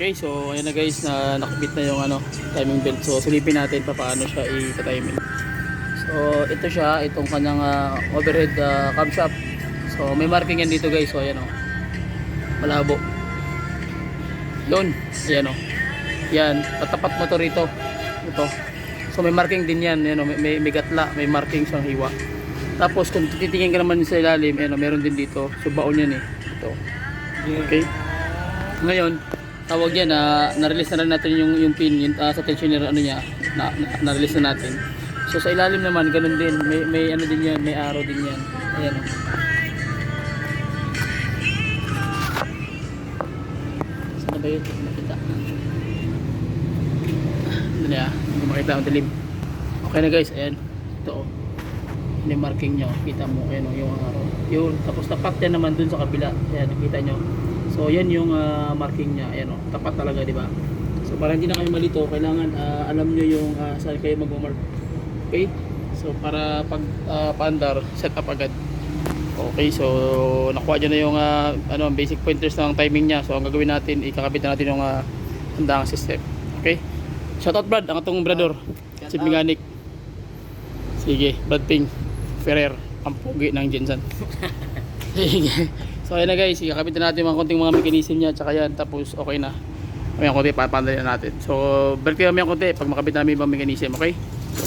Okay, so ayan na guys, na nakabit na yung timing belt. So silipin natin paano siya i-timing. So ito siya, itong kanyang overhead camshaft. So may marking yan dito guys. So ayan malabo. Yun, ayan yan, tatapat mo to rito. Ito. So may marking din yan, may gatla, may marking siyang hiwa. Tapos kung titingin ka naman sa ilalim, meron din dito. So baon yan ito. Okay. Ngayon, tawag yan na-release na rin natin yung pin yung, sa tensioner niya, na-release na natin. So sa ilalim naman ganun din, may din yan, may arrow din yan. Ayan Saan ba yun? Makita. Ano ya? Hindi makita ang dilim. Okay na guys, ayan. Ito may marking nyo, kita mo yung arrow. Yun, tapos tapat yan naman dun sa kabila. Ayan, nakita nyo. So yan yung marking niya, ayan tapat talaga, di ba? So para hindi na kayo malito, kailangan alam niyo yung saan kayo magmo-mark. Okay? So para pag paandar, set up agad. Okay, so nakuha niyo na yung basic pointers ng timing niya. So ang gagawin natin, ikakabit na natin yung handang system. Okay? Shoutout Brad, ang atong brador, si Mechanic. Sige, Brad Ping Ferrer, ang pugi ng Jensen. Sige. So ayan na guys, ikakabit na natin mga konting mga mechanism niya, tsaka yan, tapos okay na. May konti, papandali na natin. So break kami ang konti pag makabit namin yung mechanism, okay?